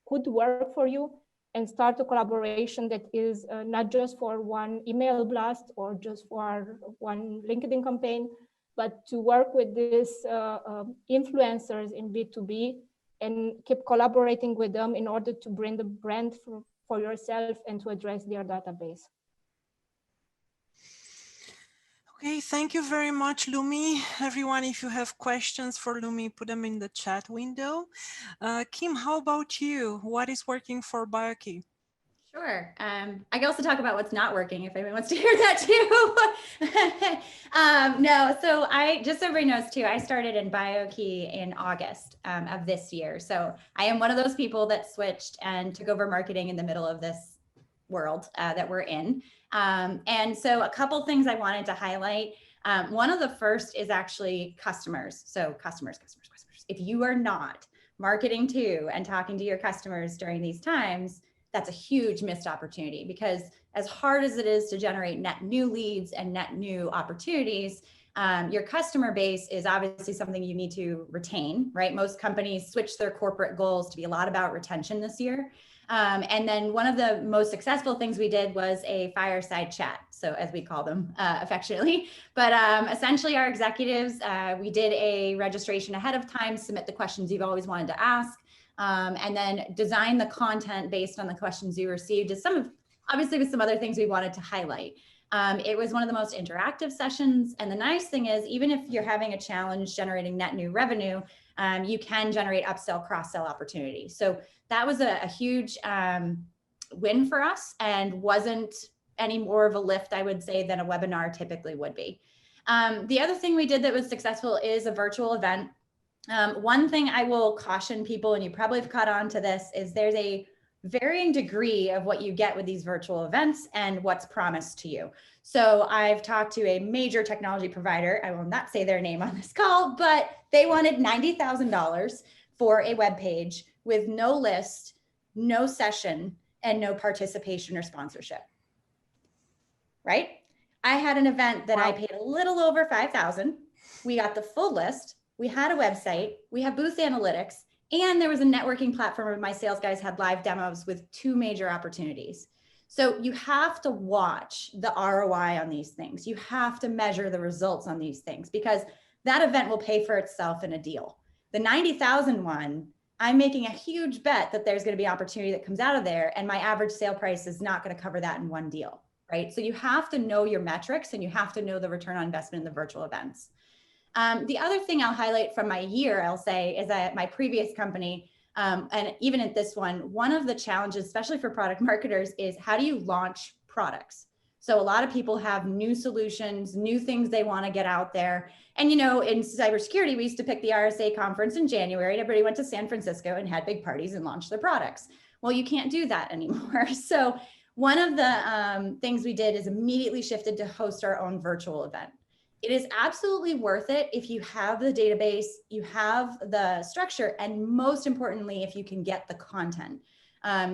could work for you and start a collaboration that is not just for one email blast or just for one LinkedIn campaign, but to work with these influencers in B2B and keep collaborating with them in order to bring the brand for yourself and to address their database. Okay, thank you very much, Lumi. Everyone, if you have questions for Lumi, put them in the chat window. Kim, how about you? What is working for BioKey? Sure. I can also talk about what's not working if anyone wants to hear that too. No, so just so everybody knows too, I started in BioKey in August of this year. So I am one of those people that switched and took over marketing in the middle of this world that we're in. And so a couple things I wanted to highlight. One of the first is actually customers. So customers. If you are not marketing to and talking to your customers during these times, that's a huge missed opportunity, because as hard as it is to generate net new leads and net new opportunities, your customer base is obviously something you need to retain, right? Most companies switch their corporate goals to be a lot about retention this year. And then one of the most successful things we did was a fireside chat, so as we call them affectionately. But essentially our executives, we did a registration ahead of time, submit the questions you've always wanted to ask, and then design the content based on the questions you received. Obviously with some other things we wanted to highlight. It was one of the most interactive sessions. And the nice thing is, even if you're having a challenge generating net new revenue, you can generate upsell, cross-sell opportunities. So that was a huge win for us, and wasn't any more of a lift, I would say, than a webinar typically would be. The other thing we did that was successful is a virtual event. One thing I will caution people, and you probably have caught on to this, is there's a varying degree of what you get with these virtual events and what's promised to you. So I've talked to a major technology provider. I will not say their name on this call, but they wanted $90,000 for a web page with no list, no session, and no participation or sponsorship. Right? I had an event that I paid a little over $5,000. We got the full list. We had a website. We have booth analytics. And there was a networking platform where my sales guys had live demos with 2 major opportunities. So you have to watch the ROI on these things. You have to measure the results on these things, because that event will pay for itself in a deal. The 90,000 one, I'm making a huge bet that there's going to be opportunity that comes out of there, and my average sale price is not going to cover that in one deal, right? So you have to know your metrics, and you have to know the return on investment in the virtual events. The other thing I'll highlight from my year, I'll say, is that my previous company, and even at this one of the challenges, especially for product marketers, is how do you launch products? So a lot of people have new solutions, new things they want to get out there. And, you know, in cybersecurity, we used to pick the RSA conference in January, and everybody went to San Francisco and had big parties and launched their products. Well, you can't do that anymore. So one of the things we did is immediately shifted to host our own virtual event. It is absolutely worth it if you have the database, you have the structure, and most importantly, if you can get the content.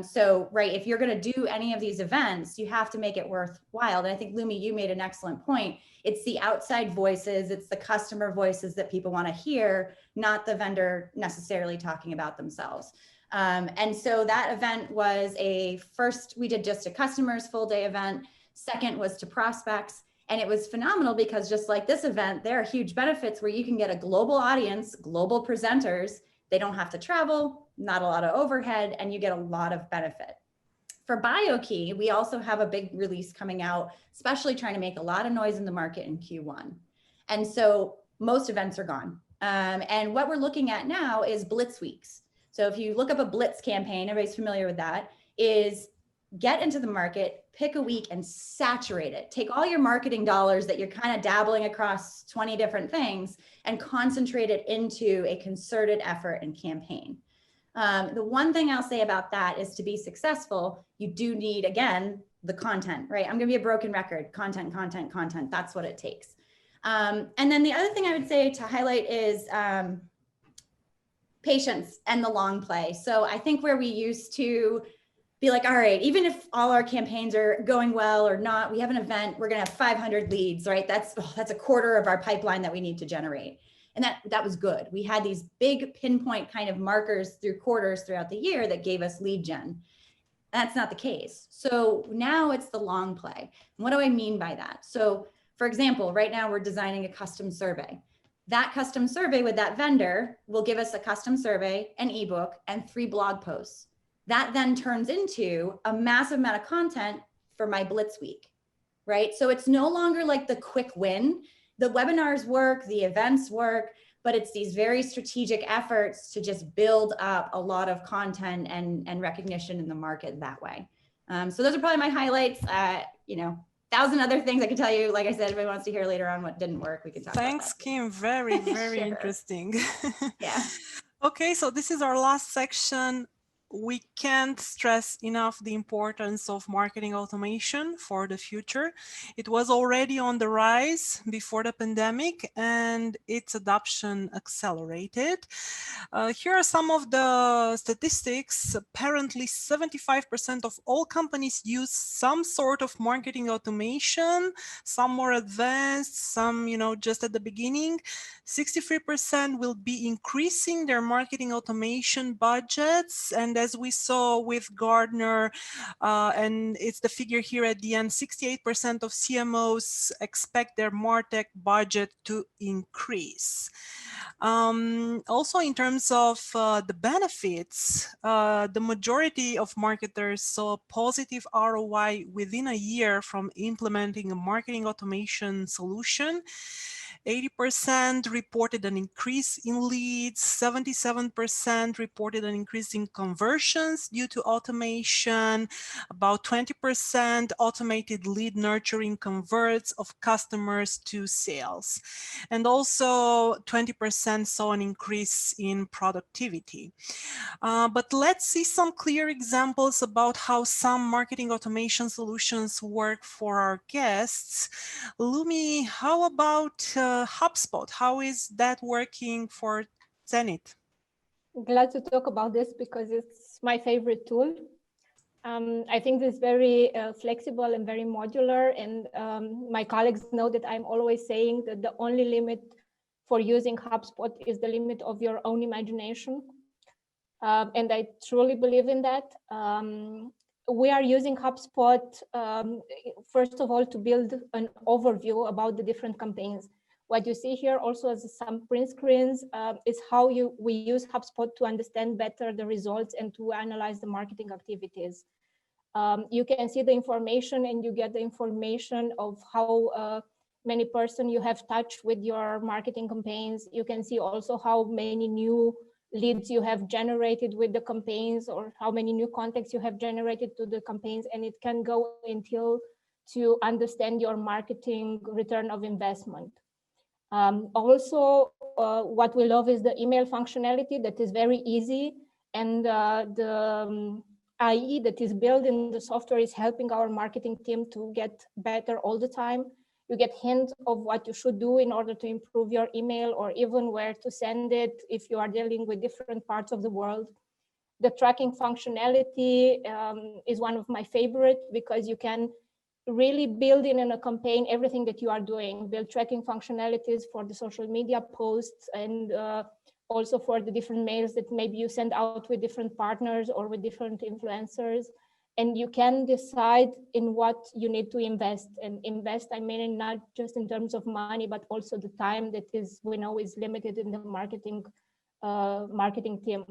So, right, if you're going to do any of these events, you have to make it worthwhile. And I think, Lumi, you made an excellent point. It's the outside voices, it's the customer voices that people want to hear, not the vendor necessarily talking about themselves. And so that event was first, we did just a customers full day event. Second was to prospects. And it was phenomenal because just like this event, there are huge benefits where you can get a global audience, global presenters. They don't have to travel, not a lot of overhead, and you get a lot of benefit. For BioKey, we also have a big release coming out, especially trying to make a lot of noise in the market in Q1. And so most events are gone. And what we're looking at now is blitz weeks. So if you look up a blitz campaign, everybody's familiar with that, is get into the market, pick a week and saturate it. Take all your marketing dollars that you're kind of dabbling across 20 different things and concentrate it into a concerted effort and campaign. The one thing I'll say about that is to be successful, you do need, again, the content, right? I'm gonna be a broken record, content, content, content. That's what it takes. And then the other thing I would say to highlight is patience and the long play. So I think where we used to be like, all right, even if all our campaigns are going well or not, we have an event, we're gonna have 500 leads, right? That's a quarter of our pipeline that we need to generate. And that was good. We had these big pinpoint kind of markers through quarters throughout the year that gave us lead gen. That's not the case. So now it's the long play. And what do I mean by that? So for example, right now we're designing a custom survey. That custom survey with that vendor will give us a custom survey, an ebook, and 3 blog posts. That then turns into a massive amount of content for my Blitz week, right? So it's no longer like the quick win. The webinars work, the events work, but it's these very strategic efforts to just build up a lot of content and recognition in the market that way. So those are probably my highlights. You know, 1,000 other things I could tell you. Like I said, if anybody wants to hear later on what didn't work, we can talk about that. Thanks, Kim. Very, very Sure. interesting. Yeah. Okay, so this is our last section. We can't stress enough the importance of marketing automation for the future. It was already on the rise before the pandemic and its adoption accelerated. Here are some of the statistics. Apparently 75% of all companies use some sort of marketing automation, some more advanced, some, you know, just at the beginning. 63% will be increasing their marketing automation budgets. And as we saw with Gartner, and it's the figure here at the end, 68% of CMOs expect their MarTech budget to increase. Also, in terms of the benefits, the majority of marketers saw positive ROI within a year from implementing a marketing automation solution. 80% reported an increase in leads, 77% reported an increase in conversions due to automation, about 20% automated lead nurturing converts of customers to sales, and also 20% saw an increase in productivity. But let's see some clear examples about how some marketing automation solutions work for our guests. Lumi, how about HubSpot? How is that working for CENIT? Glad to talk about this because it's my favorite tool. I think it's very flexible and very modular, and my colleagues know that I'm always saying that the only limit for using HubSpot is the limit of your own imagination. And I truly believe in that. We are using HubSpot, first of all, to build an overview about the different campaigns. What you see here also as some print screens is how we use HubSpot to understand better the results and to analyze the marketing activities. You can see the information and you get the information of how many person you have touched with your marketing campaigns. You can see also how many new leads you have generated with the campaigns or how many new contacts you have generated to the campaigns, and it can go until to understand your marketing return of investment. Also, what we love is the email functionality that is very easy, and the IE that is built in the software is helping our marketing team to get better all the time. You get hints of what you should do in order to improve your email, or even where to send it if you are dealing with different parts of the world. The tracking functionality is one of my favorite because you can really build in a campaign everything that you are doing, build tracking functionalities for the social media posts and also for the different mails that maybe you send out with different partners or with different influencers. And you can decide in what you need to invest. And invest, I mean, not just in terms of money, but also the time that we know is limited in the marketing team.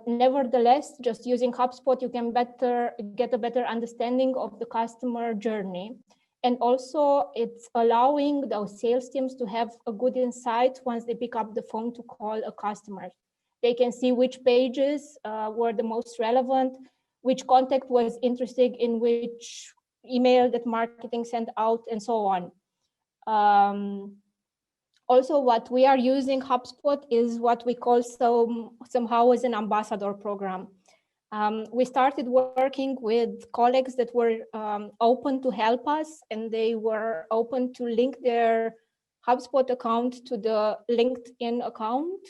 Nevertheless, just using HubSpot, you can get a better understanding of the customer journey. And also it's allowing those sales teams to have a good insight once they pick up the phone to call a customer. They can see which pages were the most relevant, which contact was interested in which email that marketing sent out, and so on. Also, what we are using HubSpot is what we call somehow as an ambassador program. We started working with colleagues that were open to help us, and they were open to link their HubSpot account to the LinkedIn account.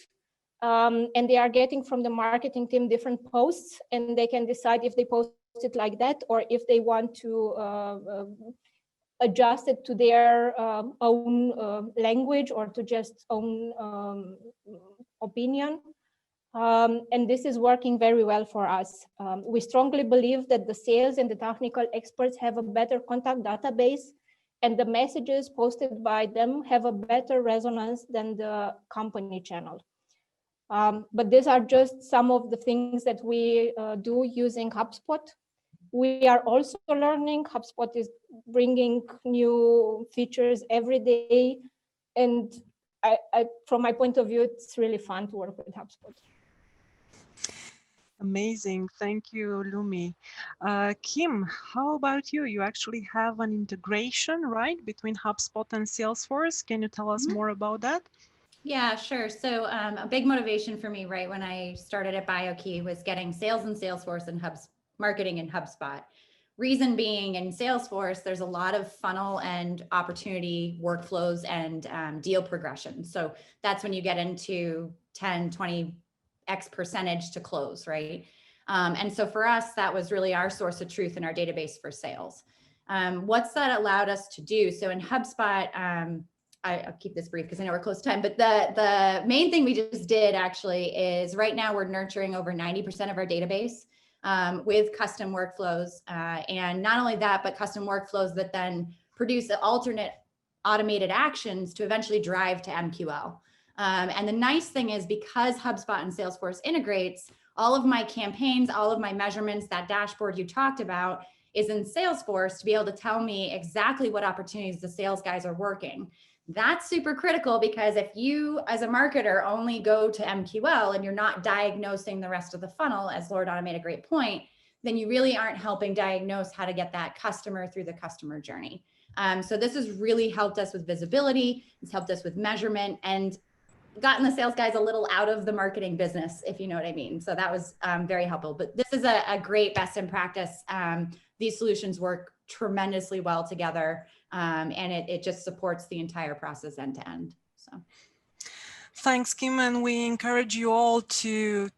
And they are getting from the marketing team different posts, and they can decide if they post it like that or if they want to adjust it to their own language or to just own opinion. And this is working very well for us. We strongly believe that the sales and the technical experts have a better contact database, and the messages posted by them have a better resonance than the company channel. But these are just some of the things that we do using HubSpot. We are also learning. HubSpot is bringing new features every day. And from my point of view, it's really fun to work with HubSpot. Amazing. Thank you, Lumi. Kim, how about you? You actually have an integration, right, between HubSpot and Salesforce. Can you tell us more about that? Yeah, sure. So a big motivation for me, right, when I started at BioKey was getting sales in Salesforce and marketing in HubSpot. Reason being, in Salesforce, there's a lot of funnel and opportunity workflows and deal progression. So that's when you get into 10, 20x percentage to close, right? And so for us, that was really our source of truth in our database for sales. What's that allowed us to do? So in HubSpot, I'll keep this brief because I know we're close to time, but the main thing we just did actually is right now we're nurturing over 90% of our database with custom workflows. And not only that, but custom workflows that then produce alternate automated actions to eventually drive to MQL. And the nice thing is because HubSpot and Salesforce integrates, all of my campaigns, all of my measurements, that dashboard you talked about is in Salesforce to be able to tell me exactly what opportunities the sales guys are working. That's super critical because if you as a marketer only go to MQL and you're not diagnosing the rest of the funnel, as Loredana made a great point, then you really aren't helping diagnose how to get that customer through the customer journey. So this has really helped us with visibility. It's helped us with measurement and gotten the sales guys a little out of the marketing business, if you know what I mean. So that was very helpful. But this is a great best in practice. These solutions work tremendously well together. And it just supports the entire process end to end. So, thanks, Kim, and we encourage you all to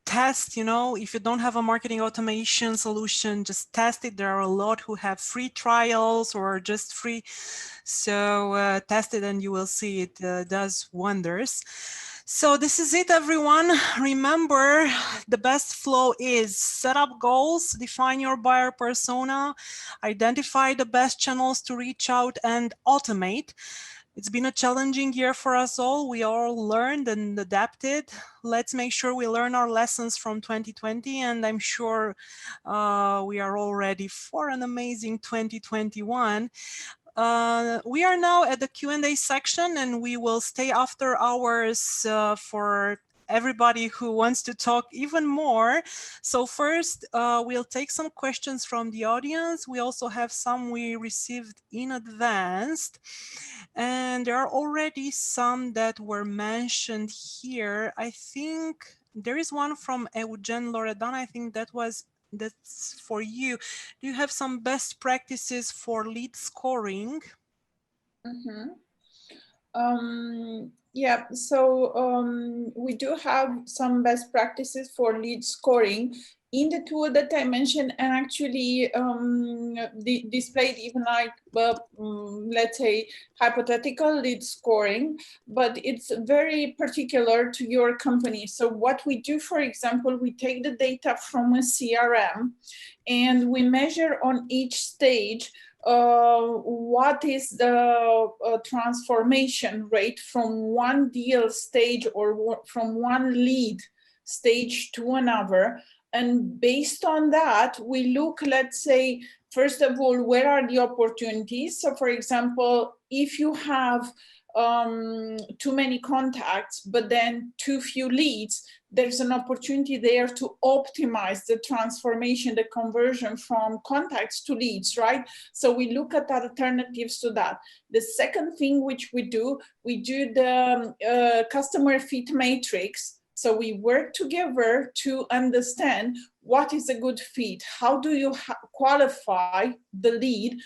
test. You know, if you don't have a marketing automation solution, just test it. There are a lot who have free trials or just free. So test it and you will see it does wonders. So this is it, everyone. Remember, the best flow is set up goals, define your buyer persona, identify the best channels to reach out, and automate. It's been a challenging year for us all. We all learned and adapted. Let's make sure we learn our lessons from 2020, and I'm sure we are all ready for an amazing 2021. We are now at the Q&A section, and we will stay after hours for everybody who wants to talk even more. So first, we'll take some questions from the audience. We also have some we received in advance. And there are already some that were mentioned here. I think there is one from Eugen Loredana. I think that's for you. Do you have some best practices for lead scoring? Yeah, so we do have some best practices for lead scoring in the tool that I mentioned, and actually displayed even like, let's say, hypothetical lead scoring, but it's very particular to your company. So what we do, for example, we take the data from a CRM and we measure on each stage what is the transformation rate from one deal stage or from one lead stage to another. And based on that, we look, let's say, First of all, where are the opportunities? So for example, if you have too many contacts, but then too few leads, there's an opportunity there to optimize the transformation, the conversion from contacts to leads, right? So we look at alternatives to that. The second thing which we do the customer fit matrix. So we work together to understand what is a good fit. How do you qualify the lead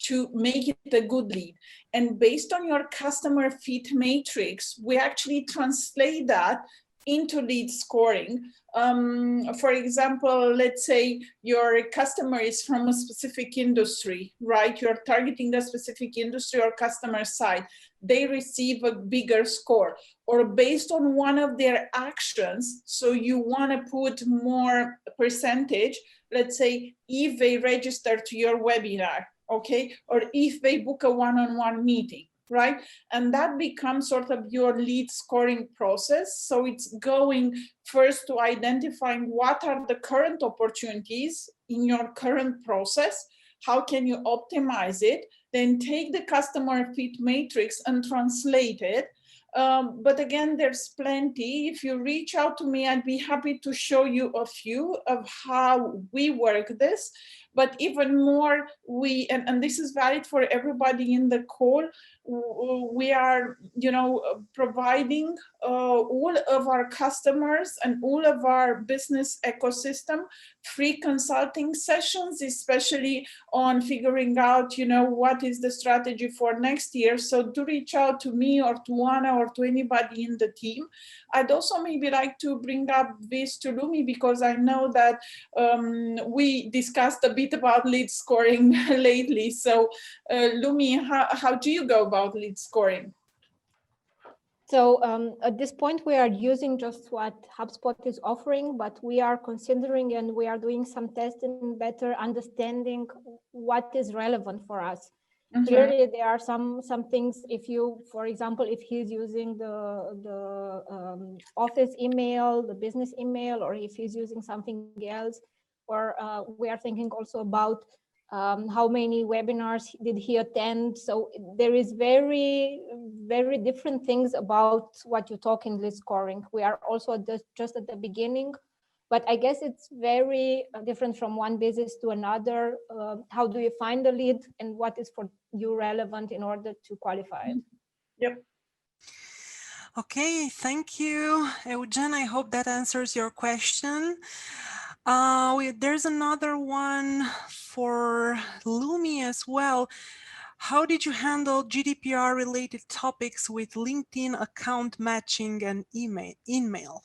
to make it a good lead? And based on your customer fit matrix, we actually translate that into lead scoring. For example, let's say your customer is from a specific industry, right? You're targeting a specific industry or customer side. They receive a bigger score, or based on one of their actions. So you want to put more percentage, let's say if they register to your webinar, okay? Or if they book a one-on-one meeting, right? And that becomes sort of your lead scoring process. So it's going first to identifying what are the current opportunities in your current process, how can you optimize it, then take the customer fit matrix and translate it. But again, there's plenty. If you reach out to me, I'd be happy to show you a few of how we work this. But even more, and this is valid for everybody in the call, we are, providing all of our customers and all of our business ecosystem free consulting sessions, especially on figuring out, what is the strategy for next year. So do reach out to me or to Anna or to anybody in the team. I'd also maybe like to bring up this to Lumi, because I know that we discussed a bit about lead scoring lately. So Lumi, how do you go about lead scoring? So at this point, we are using just what HubSpot is offering, but we are considering and we are doing some testing, better understanding what is relevant for us. Mm-hmm. Clearly, there are some things. If you, for example, if he's using the office email, the business email, or if he's using something else, or we are thinking also about how many webinars did he attend. So there is very, very different things about what you talk in lead scoring. We are also just at the beginning, but I guess it's very different from one business to another. How do you find the lead and what is for you relevant in order to qualify it? Yep. Okay, thank you, Eugen. I hope that answers your question. There's another one for Lumi as well. How did you handle GDPR-related topics with LinkedIn account matching and email?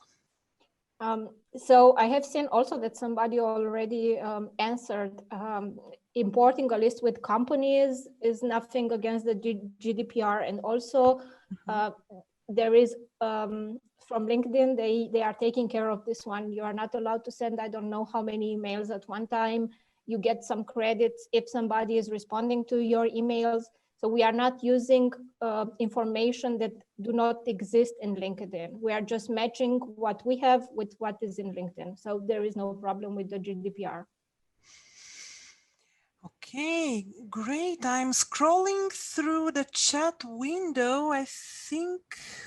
So I have seen also that somebody already answered. Importing a list with companies is nothing against the GDPR, and also there is from LinkedIn, they are taking care of this one. You are not allowed to send, I don't know how many emails at one time. You get some credits if somebody is responding to your emails. So we are not using information that do not exist in LinkedIn. We are just matching what we have with what is in LinkedIn. So there is no problem with the GDPR. Okay, great. I'm scrolling through the chat window. I think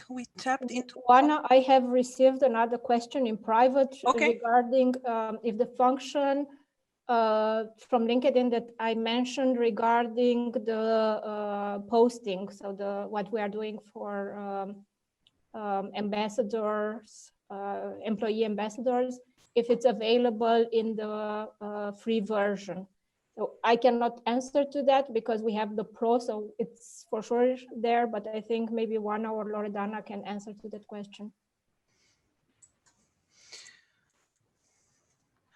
we tapped into Anna, I have received another question in private regarding if the function from LinkedIn that I mentioned regarding the posting, so what we are doing for ambassadors, employee ambassadors, if it's available in the free version. So I cannot answer to that because we have the pro, so it's for sure there, but I think maybe Anna or Loredana can answer to that question.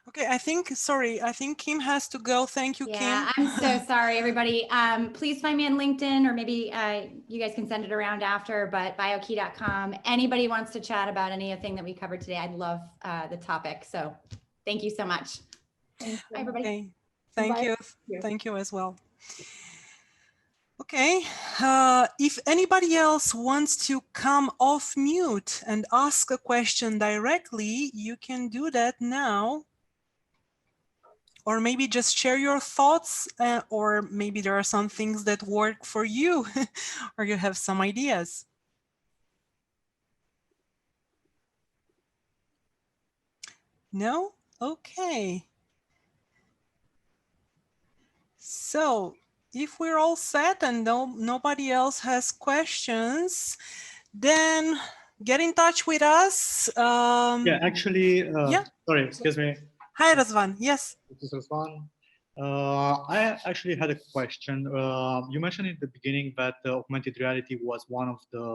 Okay, I think Kim has to go. Thank you, Kim. Yeah, I'm so sorry, everybody. Please find me on LinkedIn, or maybe you guys can send it around after, but biokey.com. Anybody wants to chat about anything that we covered today, I'd love the topic. So thank you so much. Thank you. Bye, everybody. Okay. Thank you. Thank you as well. Okay, if anybody else wants to come off mute and ask a question directly, you can do that now. or maybe just share your thoughts, or maybe there are some things that work for you or you have some ideas. No? Okay. So if we're all set and nobody else has questions, then get in touch with us. Yeah, actually, yeah. Sorry, excuse me. Hi, Razvan. Yes. This is Razvan. I actually had a question. You mentioned in the beginning that augmented reality was one of the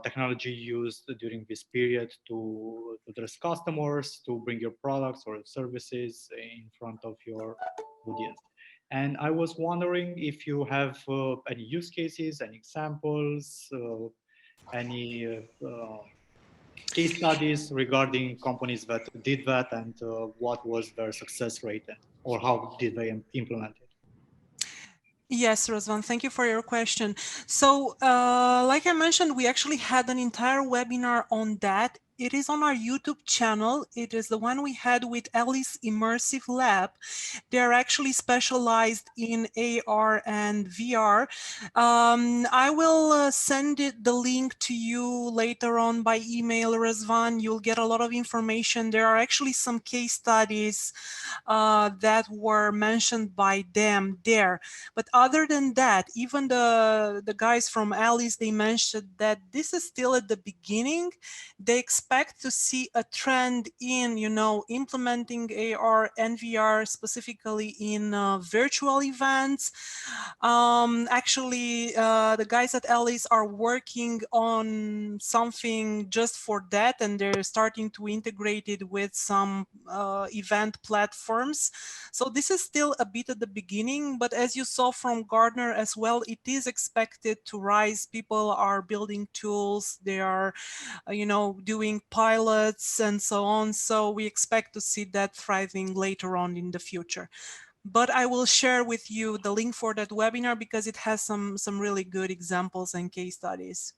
technology used during this period to address customers, to bring your products or services in front of your audience. And I was wondering if you have any use cases, any examples, any case studies regarding companies that did that, and what was their success rate, or how did they implement it? Yes, Razvan, thank you for your question. So like I mentioned, we actually had an entire webinar on that. It is on our YouTube channel. It is the one we had with Alice Immersive Lab. They're actually specialized in AR and VR. I will send the link to you later on by email, Razvan. You'll get a lot of information. There are actually some case studies that were mentioned by them there. But other than that, even the guys from Alice, they mentioned that this is still at the beginning. They expect to see a trend in, implementing AR and VR specifically in virtual events. Actually, the guys at Alice are working on something just for that, and they're starting to integrate it with some event platforms. So this is still a bit at the beginning, but as you saw from Gartner as well, it is expected to rise. People are building tools, they are, doing pilots and so on. So we expect to see that thriving later on in the future. But I will share with you the link for that webinar because it has some really good examples and case studies.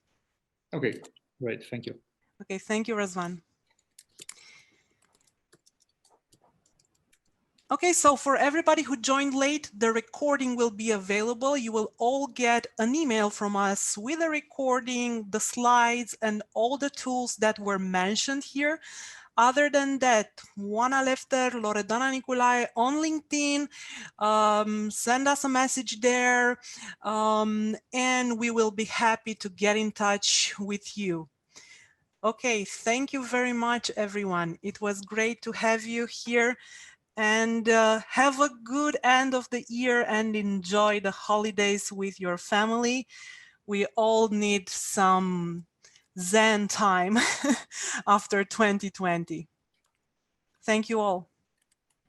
Okay, great, thank you. Okay, thank you, Razvan. Okay, so for everybody who joined late, the recording will be available. You will all get an email from us with a recording, the slides, and all the tools that were mentioned here. Other than that, Oana Lefter, Loredana Niculae on LinkedIn, send us a message there, and we will be happy to get in touch with you. Okay, thank you very much, everyone. It was great to have you here. And have a good end of the year and enjoy the holidays with your family. We all need some Zen time after 2020. Thank you all.